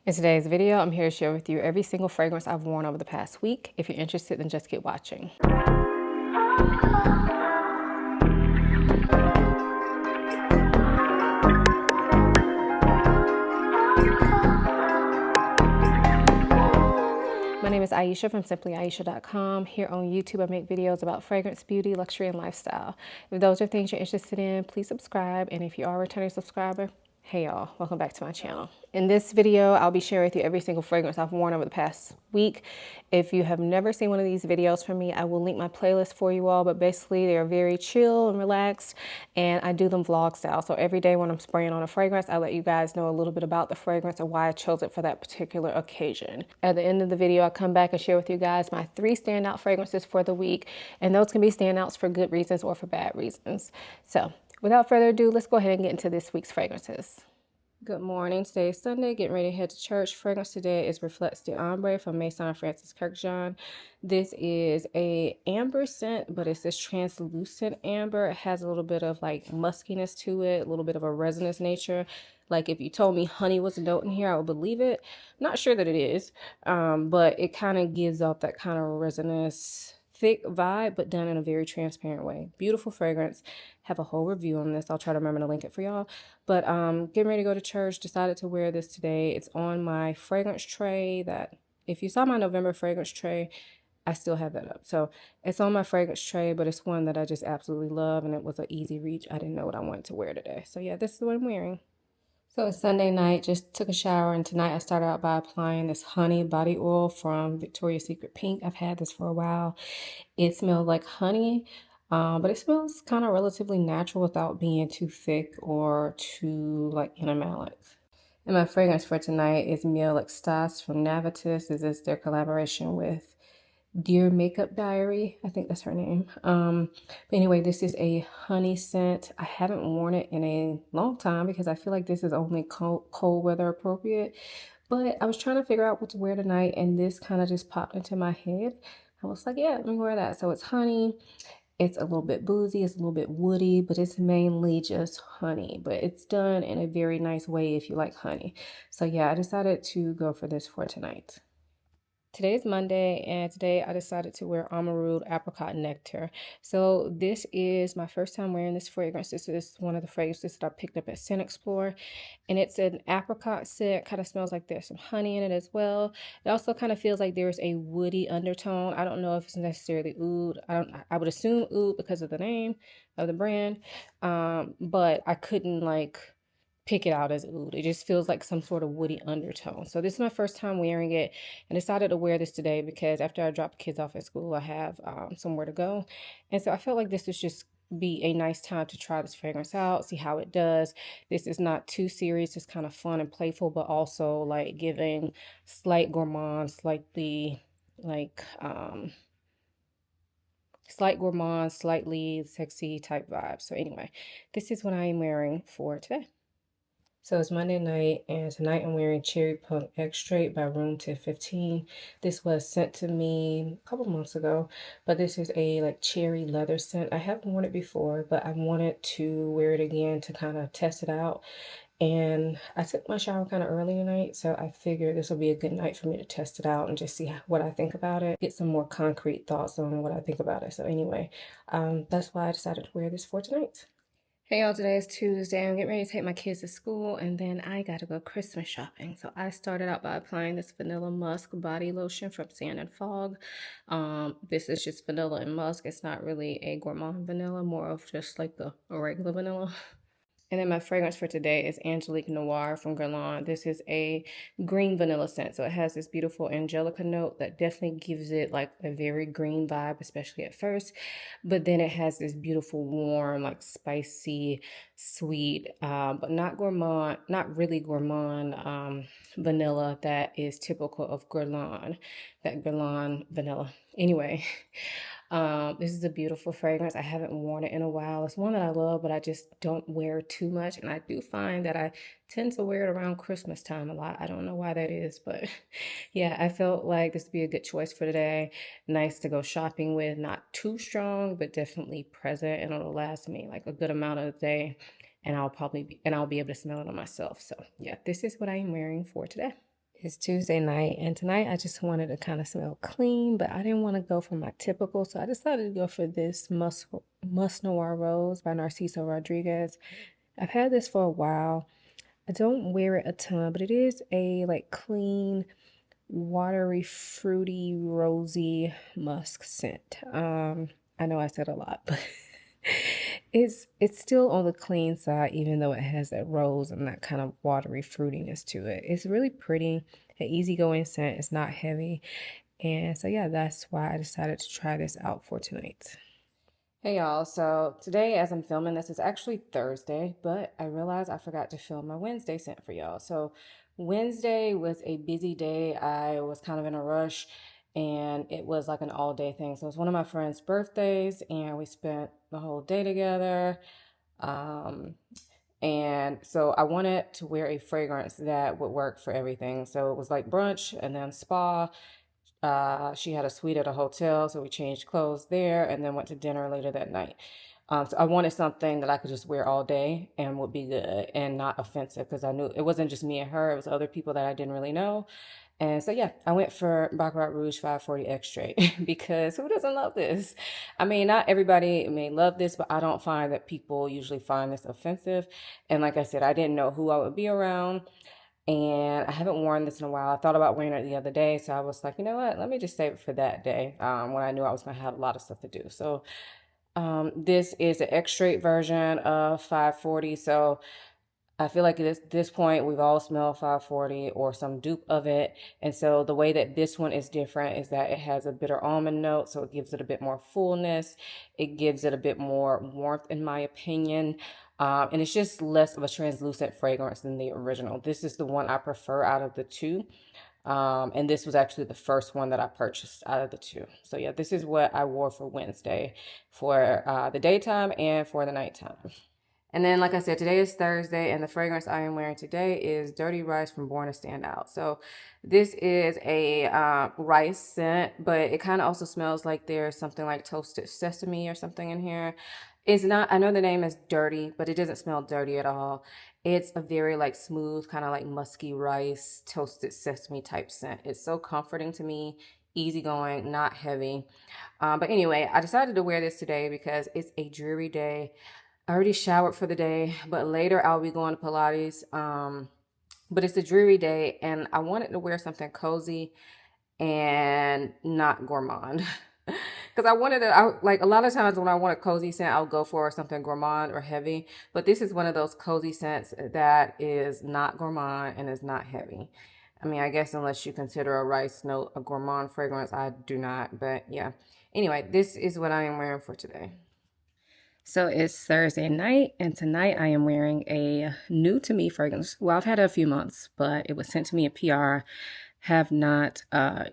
In today's video, I'm here to share with you every single fragrance I've worn over the past week. If you're interested, then just keep watching. My name is Ayesha from simplyayesha.com. Here on YouTube, I make videos about fragrance, beauty, luxury, and lifestyle. If those are things you're interested in, please subscribe. And if you are a returning subscriber, hey y'all, welcome back to my channel. In this video, I'll be sharing with you every single fragrance I've worn over the past week. If you have never seen one of these videos from me, I will link my playlist for you all, but basically they're very chill and relaxed, and I do them vlog style. So every day when I'm spraying on a fragrance, I let you guys know a little bit about the fragrance and why I chose it for that particular occasion. At the end of the video, I come back and share with you guys my 3 standout fragrances for the week, and those can be standouts for good reasons or for bad reasons. So without further ado, let's go ahead and get into this week's fragrances. Good morning. Today is Sunday, getting ready to head to church. Fragrance today is Reflex de Ombre from Maison Francis Kurkdjian. This is a amber scent, but it's this translucent amber. It has a little bit of like muskiness to it, a little bit of a resinous nature. Like if you told me honey was a note in here, I would believe it. Not sure that it is, but it kind of gives off that kind of resinous, thick vibe, but done in a very transparent way. Beautiful fragrance. Have a whole review on this. I'll try to remember to link it for y'all. But getting ready to go to church, decided to wear this today. It's on my fragrance tray that, if you saw my November fragrance tray, I still have that up. So it's on my fragrance tray, but it's one that I just absolutely love, and it was an easy reach. I didn't know what I wanted to wear today. So yeah, this is what I'm wearing. So it's Sunday night, just took a shower, and tonight I started out by applying this honey body oil from Victoria's Secret Pink. I've had this for a while. It smells like honey, but it smells kind of relatively natural without being too thick or too like animalic. And my fragrance for tonight is Miel Extase from Navitus. This is their collaboration with Dear Makeup Diary. I think that's her name. But anyway, this is a honey scent. I haven't worn it in a long time because I feel like this is only cold weather appropriate. But I was trying to figure out what to wear tonight, and this kind of just popped into my head. I was like, yeah, let me wear that. So it's honey. It's a little bit boozy. It's a little bit woody, but it's mainly just honey. But it's done in a very nice way if you like honey. So yeah, I decided to go for this for tonight. Today's Monday, and today I decided to wear Amaryllis Apricot Nectar. So this is my first time wearing this fragrance. This is one of the fragrances that I picked up at Scent Explore, and it's an apricot scent. Kind of smells like there's some honey in it as well. It also kind of feels like there's a woody undertone. I don't know if it's necessarily oud. I would assume oud because of the name of the brand, but I couldn't like pick it out as oud. It just feels like some sort of woody undertone. So this is my first time wearing it, and decided to wear this today because after I drop the kids off at school, I have somewhere to go. And so I felt like this was just be a nice time to try this fragrance out, see how it does. This is not too serious. It's kind of fun and playful, but also like giving slight gourmand, slightly like slight gourmand, slightly sexy type vibe. So anyway, this is what I am wearing for today. So it's Monday night, and tonight I'm wearing Cherry Punk Extrait by Room 1015. This was sent to me a couple months ago, but this is a like cherry leather scent. I haven't worn it before, but I wanted to wear it again to kind of test it out. And I took my shower kind of early tonight, so I figured this will be a good night for me to test it out and just see what I think about it, get some more concrete thoughts on what I think about it. So anyway, that's why I decided to wear this for tonight. Hey y'all, today is Tuesday. I'm getting ready to take my kids to school, and then I gotta go Christmas shopping. So I started out by applying this Vanilla Musk body lotion from Sand and Fog. This is just vanilla and musk. It's not really a gourmand vanilla, more of just like a regular vanilla. And then my fragrance for today is Angelique Noir from Guerlain. This is a green vanilla scent. So it has this beautiful angelica note that definitely gives it like a very green vibe, especially at first. But then it has this beautiful, warm, like spicy, sweet, but not gourmand, not really gourmand vanilla that is typical of Guerlain, that Guerlain vanilla. Anyway, this is a beautiful fragrance. I haven't worn it in a while. It's one that I love, but I just don't wear too much. And I do find that I tend to wear it around Christmas time a lot. I don't know why that is, but yeah, I felt like this would be a good choice for today. Nice to go shopping with, not too strong, but definitely present, and it'll last me like a good amount of the day. And I'll be able to smell it on myself. So yeah, this is what I am wearing for today. It's Tuesday night, and tonight I just wanted to kind of smell clean, but I didn't want to go for my typical, so I decided to go for this Musk Noir Rose by Narciso Rodriguez. I've had this for a while. I don't wear it a ton, but it is a like clean, watery, fruity, rosy musk scent. I know I said a lot, but it's still on the clean side, even though it has that rose and that kind of watery fruitiness to it. It's really pretty, an easygoing scent. It's not heavy. And so yeah, that's why I decided to try this out for tonight. Hey y'all, so today as I'm filming this, is actually Thursday, but I realized I forgot to film my Wednesday scent for y'all. So Wednesday was a busy day. I was kind of in a rush and it was like an all day thing. So it was one of my friend's birthdays and we spent the whole day together. Um, and so I wanted to wear a fragrance that would work for everything. So it was like brunch and then spa. She had a suite at a hotel, so we changed clothes there and then went to dinner later that night. So I wanted something that I could just wear all day and would be good and not offensive because I knew it wasn't just me and her, it was other people that I didn't really know. And so, yeah, I went for Baccarat Rouge 540 Extrait because who doesn't love this? I mean, not everybody may love this, but I don't find that people usually find this offensive. And like I said, I didn't know who I would be around. And I haven't worn this in a while. I thought about wearing it the other day. So I was like, you know what? Let me just save it for that day when I knew I was going to have a lot of stuff to do. So this is an X-straight version of 540. So I feel like at this point, we've all smelled 540 or some dupe of it. And so the way that this one is different is that it has a bitter almond note. So it gives it a bit more fullness. It gives it a bit more warmth, in my opinion. And it's just less of a translucent fragrance than the original. This is the one I prefer out of the two. And this was actually the first one that I purchased out of the two. So yeah, this is what I wore for Wednesday for the daytime and for the nighttime. And then, like I said, today is Thursday, and the fragrance I am wearing today is Dirty Rice from Born to Stand Out. So this is a rice scent, but it kind of also smells like there's something like toasted sesame or something in here. It's not, I know the name is dirty, but it doesn't smell dirty at all. It's a very like smooth, kind of like musky rice, toasted sesame type scent. It's so comforting to me, easygoing, not heavy. But anyway, I decided to wear this today because it's a dreary day. I already showered for the day, but later I'll be going to Pilates. But it's a dreary day, and I wanted to wear something cozy and not gourmand. Because I wanted to, like a lot of times when I want a cozy scent, I'll go for something gourmand or heavy. But this is one of those cozy scents that is not gourmand and is not heavy. I mean, I guess unless you consider a rice note a gourmand fragrance, I do not. But yeah. Anyway, this is what I am wearing for today. So it's Thursday night, and tonight I am wearing a new to me fragrance. Well, I've had it a few months, but it was sent to me at PR. Have not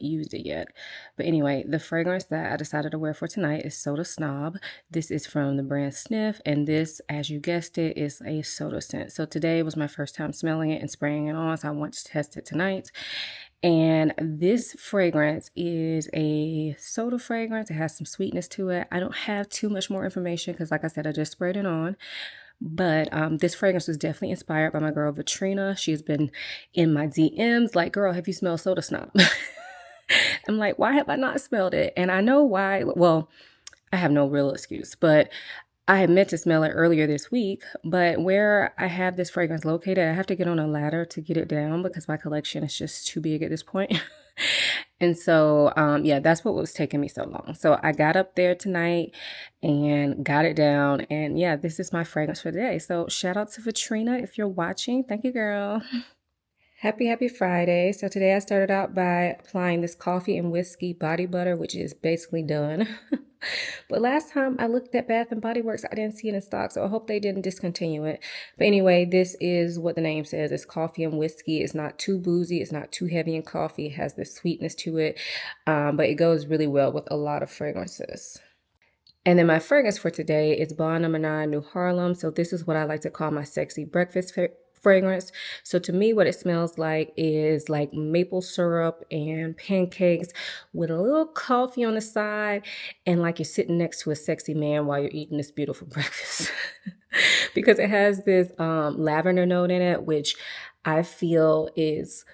used it yet. But anyway, the fragrance that I decided to wear for tonight is Soda Snob. This is from the brand Sniff, and this, as you guessed it, is a soda scent. So today was my first time smelling it and spraying it on, so I want to test it tonight. And this fragrance is a soda fragrance. It has some sweetness to it. I don't have too much more information because, like I said, I just sprayed it on. But this fragrance was definitely inspired by my girl, Vitrina. She's been in my DMs like, girl, have you smelled Soda Snob? I'm like, why have I not smelled it? And I know why. Well, I have no real excuse, but I had meant to smell it earlier this week, but where I have this fragrance located, I have to get on a ladder to get it down because my collection is just too big at this point. And so, yeah, that's what was taking me so long. So I got up there tonight and got it down. And yeah, this is my fragrance for the day. So shout out to Vitrina if you're watching. Thank you, girl. Happy Friday. So today I started out by applying this coffee and whiskey body butter, which is basically done. But last time I looked at Bath and Body Works, I didn't see it in stock, so I hope they didn't discontinue it. But anyway, this is what the name says. It's coffee and whiskey. It's not too boozy. It's not too heavy in coffee. It has this sweetness to it, but it goes really well with a lot of fragrances. And then my fragrance for today is Bond Number 9 New Harlem. So this is what I like to call my sexy breakfast fragrance. So to me, what it smells like is like maple syrup and pancakes with a little coffee on the side, and like you're sitting next to a sexy man while you're eating this beautiful breakfast. Because it has this lavender note in it, which I feel is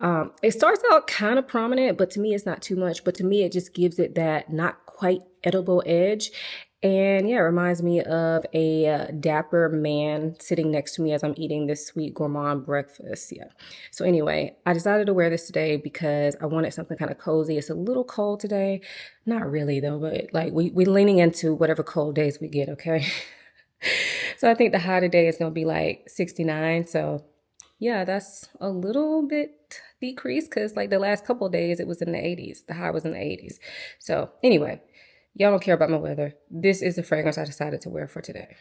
It starts out kind of prominent, but to me, it's not too much. But to me, it just gives it that not quite edible edge. And yeah, it reminds me of a dapper man sitting next to me as I'm eating this sweet gourmand breakfast. Yeah. So anyway, I decided to wear this today because I wanted something kind of cozy. It's a little cold today. Not really though, but like we're leaning into whatever cold days we get, okay? So I think the high today is going to be like 69. So yeah, that's a little bit decreased because like the last couple of days it was in the 80s. The high was in the 80s. So anyway, y'all don't care about my weather. This is the fragrance I decided to wear for today.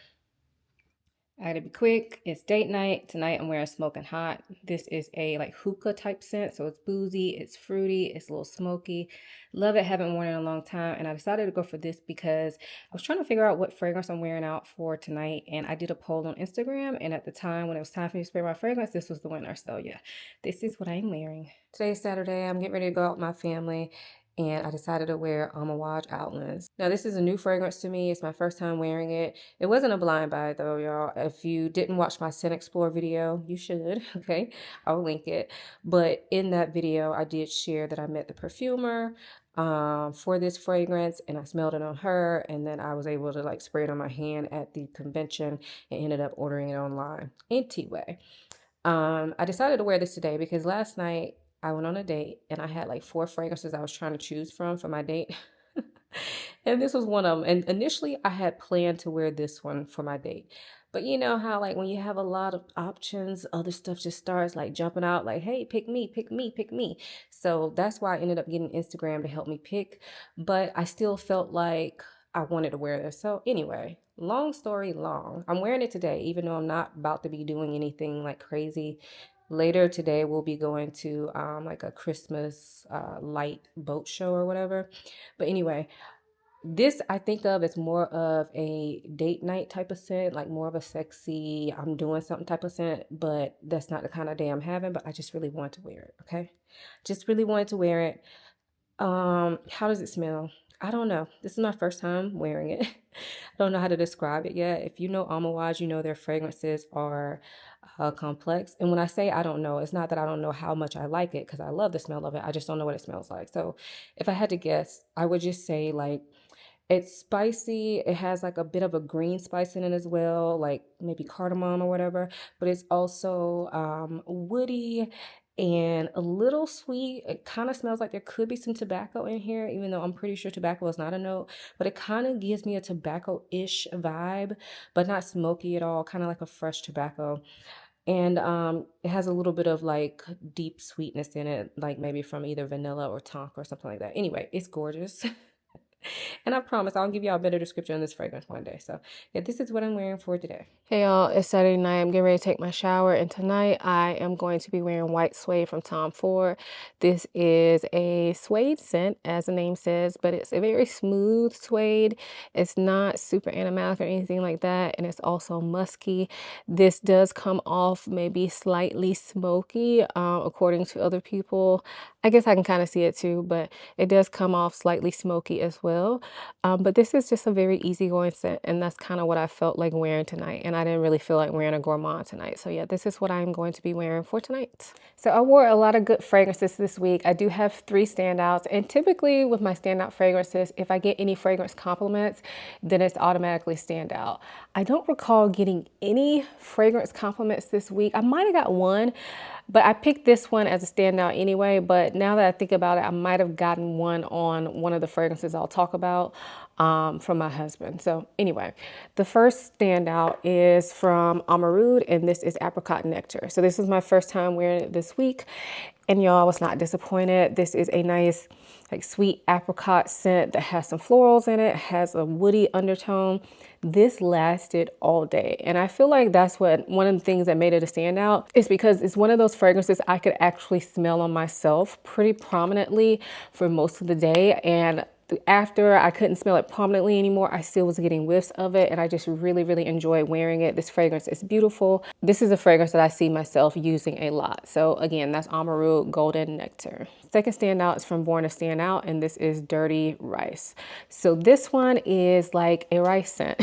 I had to be quick. It's date night. Tonight I'm wearing Smoking Hot. This is a like hookah type scent. So it's boozy, it's fruity, it's a little smoky. Love it. Haven't worn it in a long time. And I decided to go for this because I was trying to figure out what fragrance I'm wearing out for tonight. And I did a poll on Instagram. And at the time when it was time for me to spray my fragrance, this was the winner. So yeah, this is what I'm wearing. Today's Saturday. I'm getting ready to go out with my family, and I decided to wear Amouage Outlands. Now, this is a new fragrance to me. It's my first time wearing it. It wasn't a blind buy, though, y'all. If you didn't watch my Scent Explore video, you should, okay? I'll link it. But in that video, I did share that I met the perfumer for this fragrance, and I smelled it on her, and then I was able to like spray it on my hand at the convention and ended up ordering it online. Anyway, I decided to wear this today because last night I went on a date and I had like 4 fragrances I was trying to choose from for my date. And this was one of them. And initially I had planned to wear this one for my date. But you know how like when you have a lot of options, other stuff just starts like jumping out like, hey, pick me, pick me, pick me. So that's why I ended up getting Instagram to help me pick. But I still felt like I wanted to wear this. So anyway, long story long, I'm wearing it today, even though I'm not about to be doing anything like crazy. Later today, we'll be going to like a Christmas light boat show or whatever. But anyway, this I think of as more of a date night type of scent, like more of a sexy, I'm doing something type of scent, but that's not the kind of day I'm having, but I just really want to wear it, okay? Just really wanted to wear it. How does it smell? I don't know. This is my first time wearing it. I don't know how to describe it yet. If you know Amouage, you know their fragrances are complex. And when I say I don't know, it's not that I don't know how much I like it because I love the smell of it. I just don't know what it smells like. So if I had to guess, I would just say like it's spicy. It has like a bit of a green spice in it as well, like maybe cardamom or whatever. But it's also woody and a little sweet. It kind of smells like there could be some tobacco in here, even though I'm pretty sure tobacco is not a note. But it kind of gives me a tobacco-ish vibe, but not smoky at all, kind of like a fresh tobacco. And it has a little bit of like deep sweetness in it, like maybe from either vanilla or tonka or something like that. Anyway, it's gorgeous. And I promise I'll give y'all a better description of this fragrance one day. So yeah, this is what I'm wearing for today. Hey y'all, it's Saturday night. I'm getting ready to take my shower, and tonight I am going to be wearing white suede from Tom Ford. This is a suede scent, as the name says, but it's a very smooth suede. It's not super animalic or anything like that, and it's also musky. This does come off maybe slightly smoky, according to other people. I guess I can kind of see it too, but it does come off slightly smoky as well. But this is just a very easygoing scent, and that's kind of what I felt like wearing tonight. And I didn't really feel like wearing a gourmand tonight. So yeah, this is what I'm going to be wearing for tonight. So I wore a lot of good fragrances this week. I do have 3 standouts, and typically with my standout fragrances, if I get any fragrance compliments, then it's automatically standout. I don't recall getting any fragrance compliments this week. I might have got one, but I picked this one as a standout anyway. But now that I think about it, I might have gotten one on one of the fragrances I'll talk about from my husband. So anyway, the first standout is from Amarud, and this is Apricot Nectar. So this is my first time wearing it this week, and y'all, I was not disappointed. This is a nice, like sweet apricot scent that has some florals in it, has a woody undertone. This lasted all day. And I feel like that's one of the things that made it a standout is because it's one of those fragrances I could actually smell on myself pretty prominently for most of the day. And after I couldn't smell it prominently anymore, I still was getting whiffs of it, and I just really, really enjoy wearing it. This fragrance is beautiful. This is a fragrance that I see myself using a lot. So again, that's Amarud Golden Nectar. Second standout is from Born to Stand Out, and this is Dirty Rice. So this one is like a rice scent.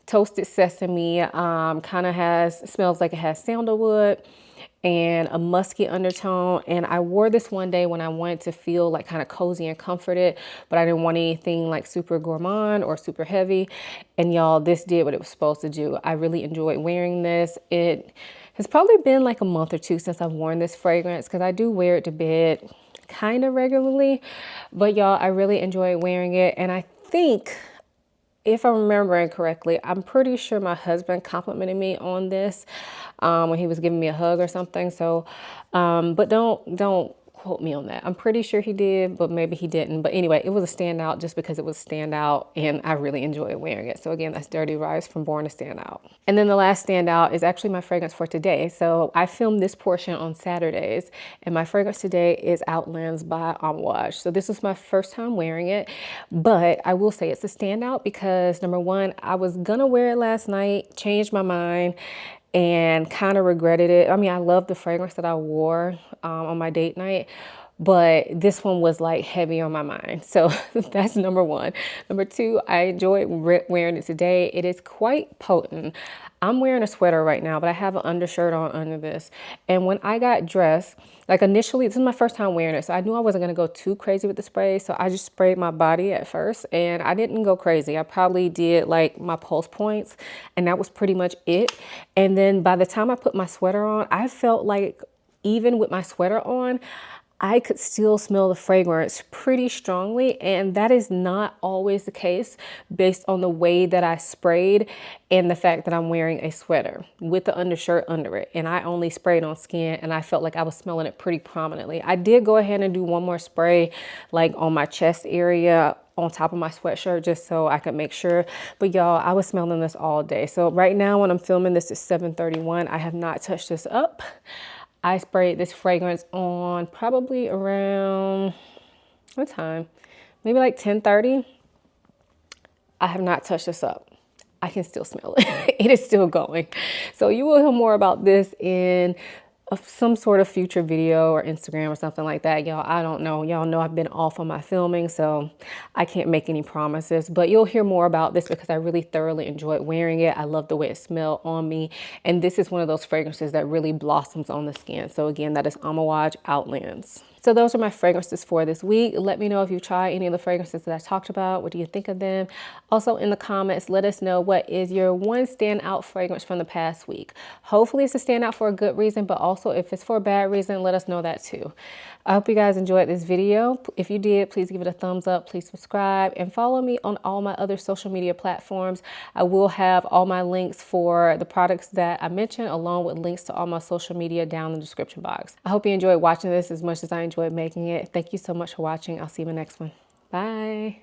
Toasted sesame, kind of smells like it has sandalwood. and a musky undertone. And I wore this one day when I wanted to feel like kind of cozy and comforted, but I didn't want anything like super gourmand or super heavy. And y'all, this did what it was supposed to do. I really enjoyed wearing this. It has probably been like a month or two since I've worn this fragrance, because I do wear it to bed kind of regularly. But y'all, I really enjoyed wearing it. And I think, if I'm remembering correctly, I'm pretty sure my husband complimented me on this when he was giving me a hug or something. So, but don't quote me on that. I'm pretty sure he did, but maybe he didn't. But anyway, it was a standout just because it was a standout, and I really enjoyed wearing it. So again, that's Dirty Rice from Born to Stand Out. And then the last standout is actually my fragrance for today. So I filmed this portion on Saturdays, and my fragrance today is Outlands by Amouage. So this is my first time wearing it, but I will say it's a standout because, number one, I was gonna wear it last night, changed my mind, and kind of regretted it. I mean, I love the fragrance that I wore on my date night, but this one was like heavy on my mind. So that's number one. Number two, I enjoyed wearing it today. It is quite potent. I'm wearing a sweater right now, but I have an undershirt on under this. And when I got dressed, like initially, this is my first time wearing it, so I knew I wasn't gonna go too crazy with the spray. So I just sprayed my body at first, and I didn't go crazy. I probably did like my pulse points, and that was pretty much it. And then by the time I put my sweater on, I felt like even with my sweater on, I could still smell the fragrance pretty strongly, and that is not always the case based on the way that I sprayed and the fact that I'm wearing a sweater with the undershirt under it, and I only sprayed on skin, and I felt like I was smelling it pretty prominently. I did go ahead and do one more spray like on my chest area on top of my sweatshirt just so I could make sure. But y'all, I was smelling this all day. So right now when I'm filming this, it's 7:31. I have not touched this up. I sprayed this fragrance on probably around, what time? Maybe like 10:30. I have not touched this up. I can still smell it. It is still going. So you will hear more about this in some sort of future video or Instagram or something like that. Y'all, I don't know. Y'all know I've been off on my filming, so I can't make any promises, but you'll hear more about this because I really thoroughly enjoyed wearing it. I love the way it smelled on me. And this is one of those fragrances that really blossoms on the skin. So again, that is Amouage Outlands. So those are my fragrances for this week. Let me know if you try any of the fragrances that I talked about. What do you think of them? Also in the comments, let us know what is your one standout fragrance from the past week. Hopefully it's a standout for a good reason, but also if it's for a bad reason, let us know that too. I hope you guys enjoyed this video. If you did, please give it a thumbs up, please subscribe, and follow me on all my other social media platforms. I will have all my links for the products that I mentioned, along with links to all my social media down in the description box. I hope you enjoyed watching this as much as I enjoyed making it. Thank you so much for watching. I'll see you in the next one. Bye.